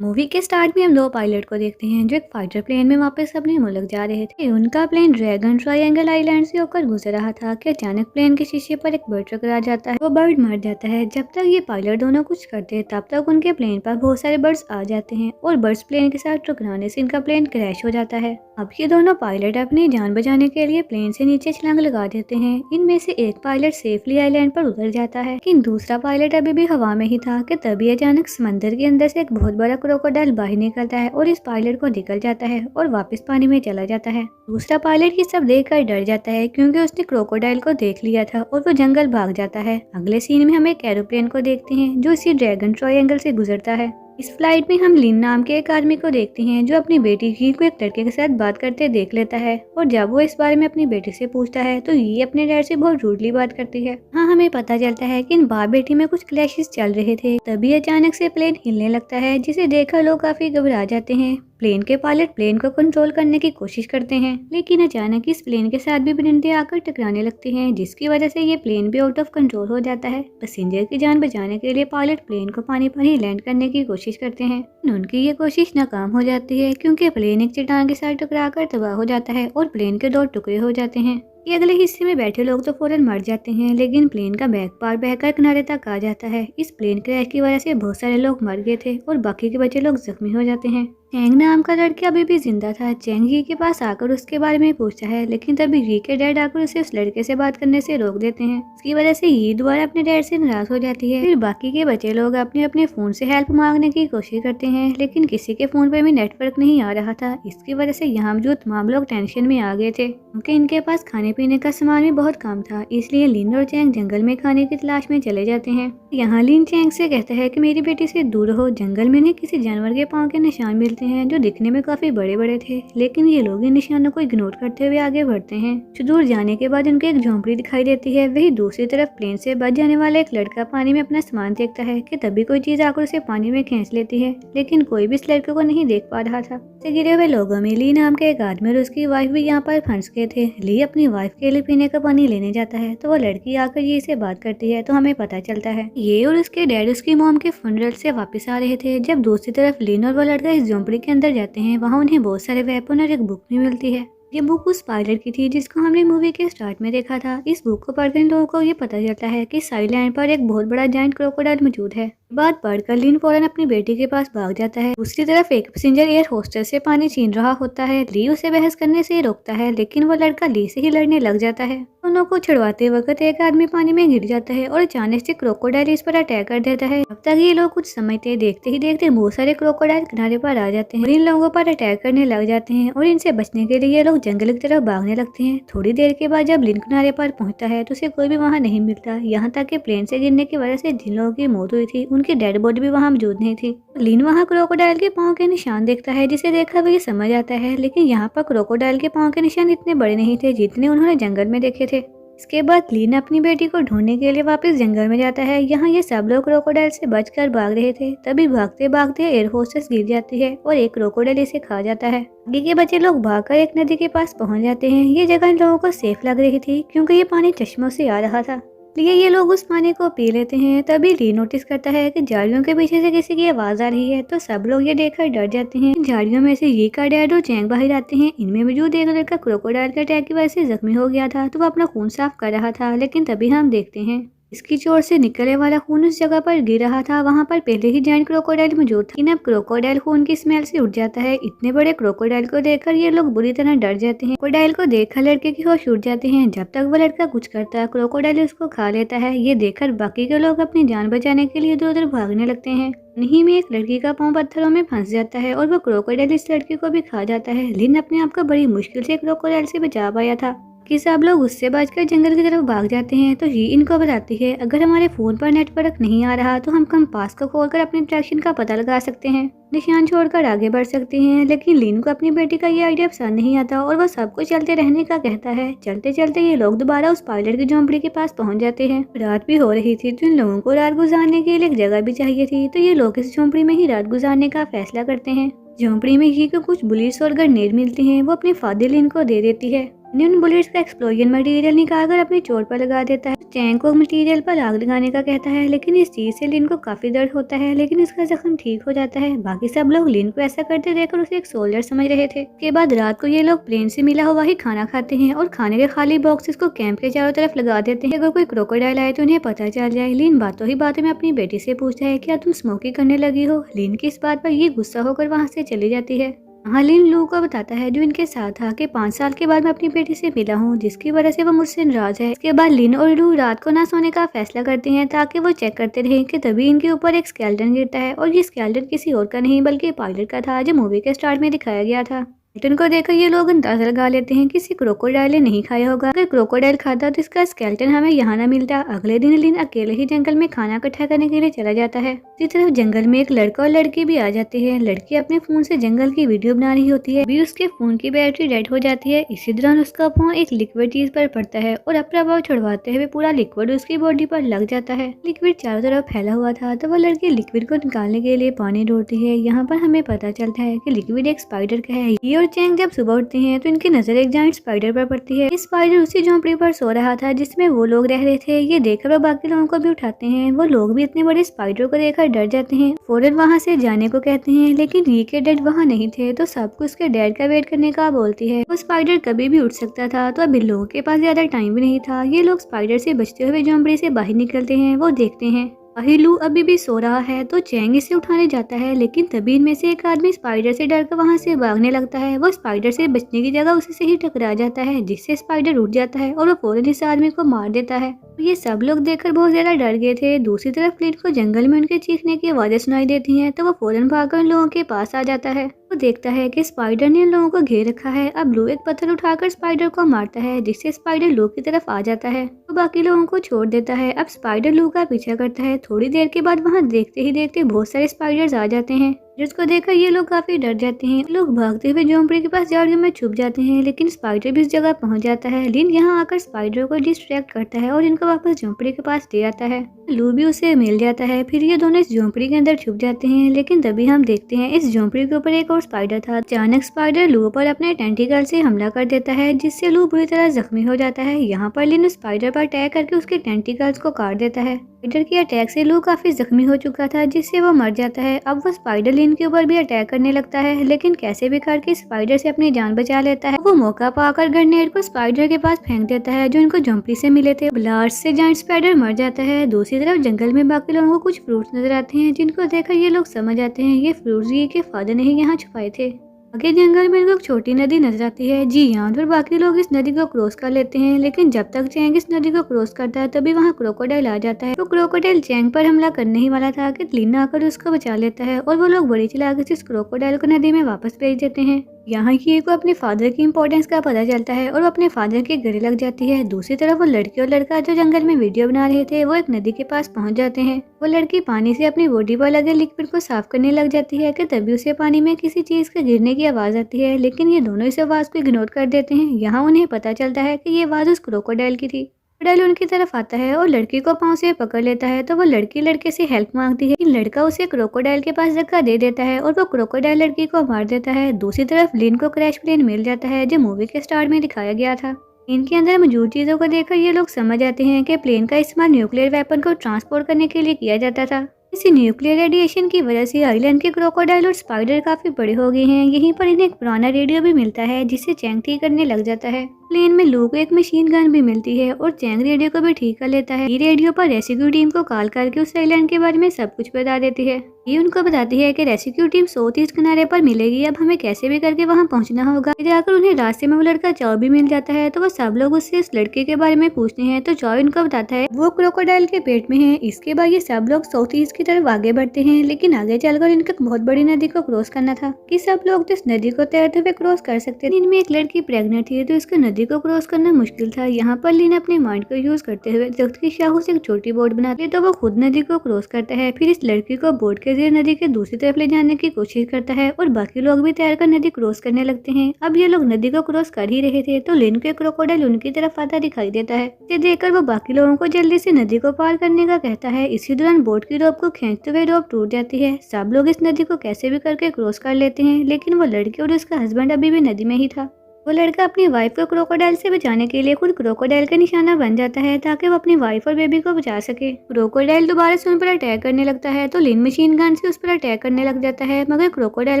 Movie के start में हम दो पायलट को देखते हैं जो एक फाइटर प्लेन में वापस अपने मुल्क जा रहे थे। उनका प्लेन ड्रैगन ट्रायंगल आइलैंड से होकर गुजर रहा था कि अचानक प्लेन के शीशे पर एक बर्ड टकरा जाता है। वो बर्ड मर जाता है। जब तक ये पायलट दोनों कुछ करते हैं तब तक उनके प्लेन पर बहुत सारे बर्ड्स आ जाते हैं और बर्ड्स प्लेन के साथ टकराने से इनका प्लेन क्रैश हो जाता है। अब ये दोनों पायलट अपनी जान बचाने के लिए प्लेन से नीचे छलांग लगा देते हैं। इनमें से एक पायलट सेफली आइलैंड पर उतर जाता है, लेकिन दूसरा पायलट अभी भी हवा में ही था कि तभी अचानक समंदर के अंदर से एक बहुत बड़ा क्रोकोडाइल बाहर निकलता है और इस पायलट को निकल जाता है और वापस पानी में चला जाता है। दूसरा पायलट ये सब देखकर डर जाता है क्योंकि उसने क्रोकोडाइल को देख लिया था और वो जंगल भाग जाता है। अगले सीन में हम एक एरोप्लेन को देखते हैं जो इसी ड्रैगन ट्रायंगल से गुजरता है। इस फ्लाइट में हम लिन नाम के एक आदमी को देखते हैं जो अपनी बेटी की को एक लड़के के साथ बात करते देख लेता है और जब वो इस बारे में अपनी बेटी से पूछता है तो ये अपने डैड से बहुत रूडली बात करती है। हाँ, हमें पता चलता है कि इन बाप बेटी में कुछ क्लैशेस चल रहे थे। तभी अचानक से प्लेन हिलने लगता है जिसे देखकर लोग काफी घबरा जाते हैं। प्लेन के पायलट प्लेन को कंट्रोल करने की कोशिश करते हैं, लेकिन अचानक इस प्लेन के साथ भी परिंदे आकर टकराने लगते हैं जिसकी वजह से ये प्लेन भी आउट ऑफ कंट्रोल हो जाता है। पैसेंजर की जान बचाने के लिए पायलट प्लेन को पानी पर ही लैंड करने की कोशिश करते हैं। उनकी ये कोशिश नाकाम हो जाती है क्योंकि प्लेन एक चट्टान के साथ टकराकर तबाह हो जाता है और प्लेन के दो टुकड़े हो जाते हैं। ये अगले हिस्से में बैठे लोग तो फौरन मर जाते हैं, लेकिन प्लेन का बैक पार्ट बहकर किनारे तक आ जाता है। इस प्लेन क्रैश की वजह से बहुत सारे लोग मर गए थे और बाकी के बचे लोग जख्मी हो जाते हैं। चैंग नाम का लड़का अभी भी जिंदा था। चैंग जी के पास आकर उसके बारे में पूछता है, लेकिन तभी जी के डैड आकर उसे उस लड़के से बात करने से रोक देते हैं। इसकी वजह से ये दोबारा अपने डैड से नाराज हो जाती है। फिर बाकी के बचे लोग अपने अपने फोन से हेल्प मांगने की कोशिश करते हैं, लेकिन किसी के फोन पर भी नेटवर्क नहीं आ रहा था। इसकी वजह से यहाँ मौजूद तमाम लोग टेंशन में आ गए थे क्योंकि इनके पास खाने पीने का सामान भी बहुत कम था। इसलिए लिन और चैंग जंगल में खाने की तलाश में चले जाते हैं। यहाँ लिन चैंग से कहता है कि मेरी बेटी से दूर रहो। जंगल में किसी जानवर के पाँव के निशान मिलते हैं जो दिखने में काफी बड़े बड़े थे, लेकिन ये लोग इन निशानों को इग्नोर करते हुए आगे बढ़ते हैं। कुछ दूर जाने के बाद उनके एक झोंपड़ी दिखाई देती है। वही दूसरी तरफ प्लेन से बच जाने वाला एक लड़का पानी में अपना सामान देखता है कि तभी कोई चीज आकर उसे पानी में खींच लेती है, लेकिन कोई भी इस लड़के को नहीं देख पा रहा था। गिरे हुए लोगों में ली नाम के एक आदमी और उसकी वाइफ भी यहाँ पर फंस गए थे। ली अपनी वाइफ के लिए पीने का पानी लेने जाता है तो वो लड़की आकर ये से बात करती है तो हमें पता चलता है ये और उसके डैड उसकी मॉम के फनरल से वापस आ रहे थे। जब दूसरी तरफ लिन और वो लड़का इस झोंपड़ी के अंदर जाते हैं, वहाँ उन्हें बहुत सारे वेपन और एक बुक भी मिलती है। ये बुक उस पायलट की थी जिसको हमने मूवी के स्टार्ट में देखा था। इस बुक को पढ़कर लोगों को ये पता चलता है कि साइलैंड पर एक बहुत बड़ा जायंट क्रोकोडाइल मौजूद है। बात पढ़कर लिन फौरन अपनी बेटी के पास भाग जाता है। दूसरी तरफ एक पैसेंजर एयर होस्टेस से पानी छीन रहा होता है। ली उसे बहस करने से रोकता है, लेकिन वो लड़का ली से ही लड़ने लग जाता है। दोनों को छुड़वाते वक्त एक आदमी पानी में गिर जाता है और अचानक से क्रोकोडाइल इस पर अटैक कर देता है। अब तक ये लोग कुछ समझते देखते ही देखते बहुत सारे क्रोकोडाइल किनारे पर आ जाते हैं और इन लोगों पर अटैक करने लग जाते हैं और इनसे बचने के लिए ये लोग जंगल की तरफ भागने लगते हैं। थोड़ी देर के बाद जब लिन किनारे पर पहुंचता है तो उसे कोई भी वहाँ नहीं मिलता। यहाँ तक कि प्लेन से गिरने की वजह से जिन लोगों की मौत हुई थी उनकी डेड बॉडी भी वहाँ मौजूद नहीं थी। लिन वहाँ क्रोकोडाइल के पाँव के निशान देखता है जिसे देखकर वो ये समझ आता है, लेकिन यहाँ पर क्रोकोडाइल के पाँव के निशान इतने बड़े नहीं थे जितने उन्होंने जंगल में देखे थे। इसके बाद लिन अपनी बेटी को ढूंढने के लिए वापस जंगल में जाता है। यहाँ ये सब लोग क्रोकोडाइल से बचकर भाग रहे थे। तभी भागते भागते एयर होस्टेस गिर जाती है और एक क्रोकोडाइल इसे खा जाता है। आगे के बच्चे लोग भागकर एक नदी के पास पहुंच जाते हैं। ये जगह इन लोगों को सेफ लग रही थी क्योंकि ये पानी चश्मों से आ रहा था, इसलिए ये लोग उस पानी को पी लेते हैं। तभी ली नोटिस करता है कि झाड़ियों के पीछे से किसी की आवाज आ रही है तो सब लोग ये देखकर डर जाते हैं। झाड़ियों में से ये का डैड और चैंग बाहर आते हैं। इनमें मौजूद एक लड़का क्रोकोडाइल के अटैक की वजह से जख्मी हो गया था तो वो अपना खून साफ कर रहा था, लेकिन तभी हम देखते हैं इसकी चोट से निकलने वाला खून उस जगह पर गिर रहा था। वहाँ पर पहले ही जायंट क्रोकोडाइल मौजूद था, लेकिन अब क्रोकोडाइल खून की स्मेल से उठ जाता है। इतने बड़े क्रोकोडाइल को देखकर ये लोग बुरी तरह डर जाते हैं। क्रोकोडाइल को देखकर लड़के की होश उड़ जाते हैं। जब तक वो लड़का कुछ करता है क्रोकोडाइल उसको खा लेता है। ये देखकर बाकी के लोग अपनी जान बचाने के लिए इधर उधर भागने लगते हैं। नहीं में एक लड़की का पाँव पत्थरों में फंस जाता है और वो क्रोकोडाइल इस लड़की को भी खा जाता है। लिन अपने आप को बड़ी मुश्किल से क्रोकोडाइल से बचा पाया था कि सब लोग उससे बचकर जंगल की तरफ भाग जाते हैं। तो ये इनको बताती है अगर हमारे फोन पर नेटवर्क नहीं आ रहा तो हम कंपास को खोलकर अपनी डायरेक्शन का पता लगा सकते हैं, निशान छोड़कर आगे बढ़ सकते हैं। लेकिन लिन को अपनी बेटी का ये आइडिया पसंद नहीं आता और वह सबको चलते रहने का कहता है। चलते चलते ये लोग दोबारा उस पायलट की झोंपड़ी के पास पहुंच जाते हैं। रात भी हो रही थी तो इन लोगों को रात गुजारने के लिए एक जगह भी चाहिए थी, तो ये लोग इस झोंपड़ी में ही रात गुजारने का फैसला करते हैं। झोंपड़ी में ही को कुछ बुलेट्स और ग्रेनेड मिलती हैं। वो अपने फादर लिन को दे देती है। उन बुलेट्स का एक्सप्लोजन मटेरियल निकालकर अपनी चोट पर लगा देता है। चैंग को मटेरियल पर आग लगाने का कहता है, लेकिन इस चीज से लिन को काफी दर्द होता है, लेकिन उसका जख्म ठीक हो जाता है। बाकी सब लोग लिन को ऐसा करते देखकर उसे एक सोल्जर समझ रहे थे। के बाद रात को ये लोग प्लेन से मिला हुआ ही खाना खाते हैं और खाने के खाली बॉक्सेस को कैंप के चारों तरफ लगा देते हैं। अगर कोई क्रोकोडाइल आए तो उन्हें पता चल जाए। लिन बातों ही बातों में अपनी बेटी से पूछता है, क्या तुम स्मोकिंग करने लगी हो? लिन की इस बात पर ये गुस्सा होकर वहाँ से चली जाती है। लिन लू को बताता है, जो इनके साथ था, कि 5 साल के बाद मैं अपनी बेटी से मिला हूँ, जिसकी वजह से वो मुझसे नाराज है। इसके बाद लिन और लू रात को ना सोने का फैसला करते हैं ताकि वो चेक करते रहे कि तभी इनके ऊपर एक स्केलेटन गिरता है और ये स्केलेटन किसी और का नहीं बल्कि पायलट का था, जो मूवी के स्टार्ट में दिखाया गया था। स्केलेटन को देखकर ये लोग अंदाजा लगा लेते हैं कि किसी क्रोकोडाइल ने नहीं खाया होगा। अगर क्रोकोडाइल खाता तो इसका स्केलेटन हमें यहाँ न मिलता। अगले दिन लिन अकेले ही जंगल में खाना इकट्ठा करने के लिए चला जाता है। इसी तरफ जंगल में एक लड़का और लड़की भी आ जाते हैं। लड़की अपने फोन से जंगल की वीडियो बना रही होती है, भी उसके फोन की बैटरी डेड हो जाती है। इसी दौरान उसका फोन एक लिक्विड चीज पर पड़ता है और अपना प्रभाव छुड़वाते हुए पूरा लिक्विड उसकी बॉडी पर लग जाता है। लिक्विड चारों तरफ फैला हुआ था, तो वह लड़की लिक्विड को निकालने के लिए पानी ढूंढती है। यहाँ पर हमें पता चलता है कि लिक्विड एक स्पाइडर का है। ये और चैंग जब सुबह उठते हैं तो इनकी नजर एक जायंट स्पाइडर पर पड़ती है। इस स्पाइडर उसी झोंपड़ी पर सो रहा था जिसमें वो लोग रह रहे थे। ये देखकर वो बाकी लोगों को भी उठाते हैं। वो लोग भी इतने बड़े स्पाइडर को देखकर डर जाते हैं, फौरन वहाँ से जाने को कहते हैं, लेकिन री के डैड वहाँ नहीं थे, तो सबको उसके डैड का वेट करने का बोलती है। वो स्पाइडर कभी भी उठ सकता था, तो अब इन लोगों के पास ज्यादा टाइम भी नहीं था। ये लोग स्पाइडर से बचते हुए झोंपड़ी से बाहर निकलते हैं। वो देखते हैं लू अभी भी सो रहा है, तो चैंग इसे उठाने जाता है, लेकिन तभी इनमें से एक आदमी स्पाइडर से डरकर वहां से भागने लगता है। वो स्पाइडर से बचने की जगह उसी से ही टकरा जाता है, जिससे स्पाइडर उठ जाता है और वो फौरन इस आदमी को मार देता है। ये सब लोग देखकर बहुत ज्यादा डर गए थे। दूसरी तरफ लिन को जंगल में उनके चीखने की आवाजें सुनाई देती हैं, तो वो फौरन भागकर उन लोगों के पास आ जाता है। वो देखता है कि स्पाइडर ने उन लोगों को घेर रखा है। अब लू एक पत्थर उठाकर स्पाइडर को मारता है, जिससे स्पाइडर लू की तरफ आ जाता है। वो बाकी लोगों को छोड़ देता है। अब स्पाइडर लू का पीछा करता है। थोड़ी देर के बाद वहाँ देखते ही देखते बहुत सारे स्पाइडर्स आ जाते हैं, जिसको देखकर ये लोग काफी डर जाते हैं। लोग भागते हुए झोंपड़ी के पास झाड़ियों में छुप जाते हैं, लेकिन स्पाइडर भी इस जगह पहुंच जाता है। लिन यहाँ आकर स्पाइडर को डिस्ट्रैक्ट करता है और इनको वापस झोंपड़ी के पास ले आता है। लू भी उसे मिल जाता है। फिर ये दोनों इस झोंपड़ी के अंदर छुप जाते हैं, लेकिन तभी हम देखते हैं इस झोंपड़ी के ऊपर एक और स्पाइडर था। अचानक स्पाइडर लू पर अपने टेंटिकल से हमला कर देता है, जिससे लू बुरी तरह जख्मी हो जाता है। यहाँ पर लिन स्पाइडर पर अटैक करके उसके टेंटिकल्स को काट देता है। स्पाइडर की अटैक से लू काफी जख्मी हो चुका था, जिससे वो मर जाता है। अब वो स्पाइडर लिन के ऊपर भी अटैक करने लगता है, लेकिन कैसे भी करके स्पाइडर से अपनी जान बचा लेता है। वो मौका पाकर ग्रेनेड को स्पाइडर के पास फेंक देता है, जो इनको झोंपड़ी से मिले थे। ब्लास्ट से जायंट स्पाइडर मर जाता है। दूसरी तरफ जंगल में बाकी लोगों को कुछ फ्रूट्स नजर आते हैं, जिनको देखकर ये लोग समझ आते हैं ये फ्रूट्स ये के फादर ने ही यहाँ छुपाए थे। आगे जंगल में इनको एक छोटी नदी नजर आती है। जी यहाँ पर बाकी लोग इस नदी को क्रॉस कर लेते हैं, लेकिन जब तक चैंग इस नदी को क्रॉस करता है तभी वहाँ क्रोकोडाइल आ जाता है। तो क्रोकोडाइल चैंग पर हमला करने ही वाला था कि लिन आकर उसको बचा लेता है और वो लोग बड़ी चालाकी से इस क्रोकोडाइल को नदी में वापस भेज देते हैं। यहाँ की को अपने फादर की इम्पोर्टेंस का पता चलता है और वो अपने फादर के गले लग जाती है। दूसरी तरफ वो लड़की और लड़का जो जंगल में वीडियो बना रहे थे, वो एक नदी के पास पहुंच जाते हैं। वो लड़की पानी से अपनी बॉडी पर लगे लिक्विड को साफ करने लग जाती है कि तभी उसे पानी में किसी चीज के गिरने की आवाज आती है, लेकिन ये दोनों इस आवाज को इग्नोर कर देते हैं। यहाँ उन्हें पता चलता है कि ये आवाज उस क्रोकोडाइल की थी। क्रोकोडाइल उनकी तरफ आता है और लड़की को पांव से पकड़ लेता है, तो वो लड़की लड़के से हेल्प मांगती है। लड़का उसे क्रोकोडाइल के पास धक्का दे देता है और वो क्रोकोडाइल लड़की को मार देता है। दूसरी तरफ लिन को क्रैश प्लेन मिल जाता है, जो मूवी के स्टार्ट में दिखाया गया था। इनके अंदर मौजूद चीजों को देखकर ये लोग समझ आते हैं कि प्लेन का इस्तेमाल न्यूक्लियर वेपन को ट्रांसपोर्ट करने के लिए किया जाता था। इसी न्यूक्लियर रेडिएशन की वजह से आइलैंड के क्रोकोडाइल और स्पाइडर काफी बड़े हो गए हैं। यहीं पर इन्हें एक पुराना रेडियो भी मिलता है, जिससे चैंग ठीक करने लग जाता है। प्लेन में लू को एक मशीन गन भी मिलती है और चैंग रेडियो को भी ठीक कर लेता है। ये रेडियो पर रेस्क्यू टीम को कॉल करके उस आइलैंड के बारे में सब कुछ बता देती है। ये उनको बताती है कि रेस्क्यू टीम साउथ ईस्ट किनारे पर मिलेगी, अब हमें कैसे भी करके वहाँ पहुँचना होगा। जाकर उन्हें रास्ते में वो लड़का चाव भी मिल जाता है, तो वो सब लोग उससे इस लड़के के बारे में पूछते हैं। तो चाव उनको बताता है वो क्रोकोडाइल के पेट में है। इसके बाद ये सब लोग साउथ ईस्ट की तरफ आगे बढ़ते हैं, लेकिन आगे चलकर इनको एक बहुत बड़ी नदी को क्रॉस करना था कि सब लोग तो इस नदी को तैरते हुए क्रॉस कर सकते थे। इनमें एक लड़की प्रेग्नेंट थी, तो इसको नदी को क्रॉस करना मुश्किल था। यहाँ पर लिन अपने माइंड को यूज करते हुए दरख्त की शाखों से एक छोटी बोट बनाती है, तो वो खुद नदी को क्रॉस करता है। फिर इस लड़की को बोट के जरिए नदी के दूसरी तरफ ले जाने की कोशिश करता है और बाकी लोग भी तैरकर नदी क्रॉस करने लगते हैं। अब ये लोग नदी को क्रॉस कर ही रहे थे, तो लिन के क्रोकोडाइल उनकी तरफ आता दिखाई देता है। इसे देखकर वो बाकी लोगों को जल्दी से नदी को पार करने का कहता है। इसी दौरान बोट की रोप को खींचते हुए रोप टूट जाती है। सब लोग इस नदी को कैसे भी करके क्रॉस कर लेते हैं, लेकिन वो लड़की और उसका हस्बैंड अभी भी नदी में ही था। वो लड़का अपनी वाइफ को क्रोकोडाइल से बचाने के लिए खुद क्रोकोडाइल का निशाना बन जाता है ताकि वो अपनी वाइफ और बेबी को बचा सके। क्रोकोडाइल दोबारा से उन पर अटैक करने लगता है तो लिन मशीन गन से उस पर अटैक करने लग जाता है, मगर क्रोकोडाइल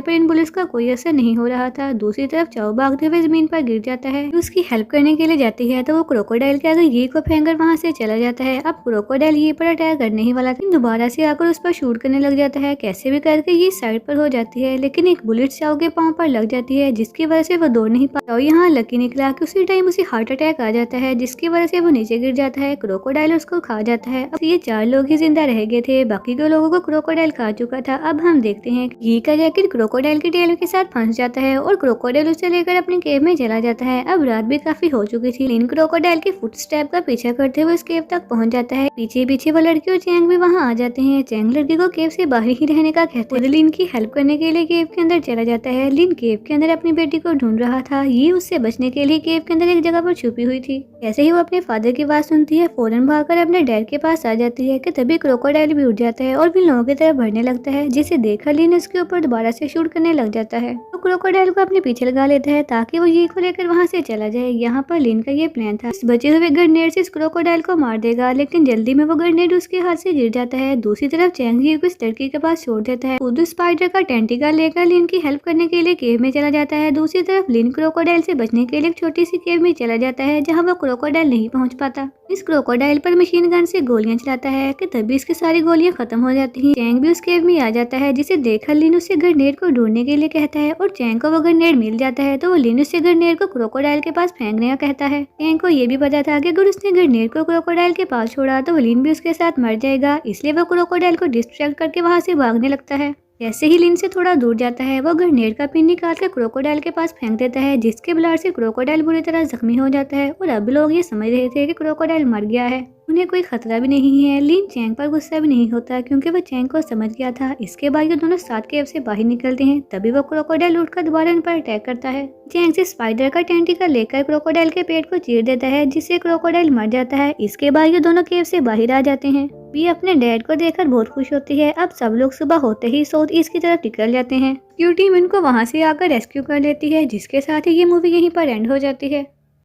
पर इन बुलेट्स का कोई असर नहीं हो रहा था। दूसरी तरफ चाओ भागते हुए जमीन पर गिर जाता है। उसकी हेल्प करने के लिए जाती है तो वो क्रोकोडाइल के आगे ये को फेंककर वहाँ से चला जाता है। अब क्रोकोडाइल ये पर अटैक करने ही वाला था, दोबारा से आकर उस पर शूट करने लग जाता है। कैसे भी करके ये साइड पर हो जाती है, लेकिन एक बुलेट चाओ के पाँव पर लग जाती है जिसकी वजह से वो दौड़ नहीं पाता। यहाँ लकी निकला कि उसी टाइम उसे हार्ट अटैक आ जाता है जिसकी वजह से वो नीचे गिर जाता है। क्रोकोडाइल उसको खा जाता है। अब ये 4 लोग ही जिंदा रह गए थे, बाकी के लोगों को क्रोकोडाइल खा चुका था। अब हम देखते हैं ये का जैकेट क्रोकोडाइल की टेल के साथ फंस जाता है और क्रोकोडाइल उसे लेकर अपने केव में चला जाता है। अब रात भी काफी हो चुकी थी। लिन क्रोकोडाइल के फुटस्टेप का पीछा करते हुए उस केव तक पहुंच जाता है। पीछे पीछे वो लड़की और चैंग भी वहाँ आ जाते हैं। चैंग लड़की को केव से बाहर ही रहने का कहते हैं। लिन की हेल्प करने के लिए केव के अंदर चला जाता है। लिन केव के अंदर अपनी बेटी को ढूंढ रहा था। ये उससे बचने के लिए केव के अंदर एक जगह पर छुपी हुई थी। जैसे ही वो अपने फादर की आवाज सुनती है फौरन भागकर अपने डैड के पास आ जाती है कि तभी क्रोकोडाइल भी उठ जाता है और भी लोगों की तरफ बढ़ने लगता है, जिसे देखकर लिन उसके ऊपर दोबारा से शूट करने लग जाता है। तो क्रोकोडाइल को अपने पीछे लगा लेता है ताकि वो ये को लेकर वहाँ से चला जाए। यहाँ पर लिन का ये प्लान था, बचे हुए ग्रेनेड से इस क्रोकोडाइल को मार देगा, लेकिन जल्दी में वो ग्रेनेड उसके हाथ से गिर जाता है। दूसरी तरफ चैंग जी को इस लड़की के पास छोड़ देता है। खुद स्पाइडर का टेंटिकल लेकर लिन की हेल्प करने के लिए केव में चला जाता है। दूसरी तरफ लिन क्रोकोडाइल से बचने के लिए एक छोटी सी केव में चला जाता है जहाँ वो क्रोकोडाइल नहीं पहुँच पाता। इस क्रोकोडाइल पर मशीन गन से गोलियां चलाता है कि तभी इसकी सारी गोलियां खत्म हो जाती हैं। चैंग भी उस केव में आ जाता है, जिसे देखकर लिन उससे ग्रेनेड को ढूंढने के लिए कहता है और चैंग को वो ग्रेनेड मिल जाता है तो वो लिन उससे ग्रेनेड को क्रोकोडाइल के पास फेंकने का कहता है। चैंग को ये भी पता था कि अगर उसने ग्रेनेड को क्रोकोडाइल के पास छोड़ा तो लिन भी उसके साथ मर जाएगा, इसलिए वो क्रोकोडाइल को डिस्ट्रैक्ट करके वहाँ से भागने लगता है। जैसे ही लिन से थोड़ा दूर जाता है वो ग्रेनेड का पिन निकाल कर क्रोकोडाइल के पास फेंक देता है, जिसके ब्लड से क्रोकोडाइल बुरी तरह जख्मी हो जाता है। और अब लोग ये समझ रहे थे कि क्रोकोडाइल मर गया है, उन्हें कोई खतरा भी नहीं है। लिन चैंग पर गुस्सा भी नहीं होता क्योंकि वो चैंग को समझ गया था। इसके बाद ये दोनों साथ केव से बाहर निकलते हैं, तभी वो क्रोकोडाइल उठकर दोबारा इन पर अटैक करता है। चैंग से स्पाइडर का टेंटिकल लेकर क्रोकोडाइल के पेट को चीर देता है, जिससे क्रोकोडाइल मर जाता है। इसके बाद ये दोनों केव से बाहर आ जाते हैं। भी अपने डैड को देखकर बहुत खुश होती है। अब सब लोग सुबह होते ही साउथ ईस्ट की तरफ निकल जाते हैं। क्यू टीम इनको वहाँ से आकर रेस्क्यू कर लेती है, जिसके साथ ही ये मूवी यहीं पर एंड हो जाती है।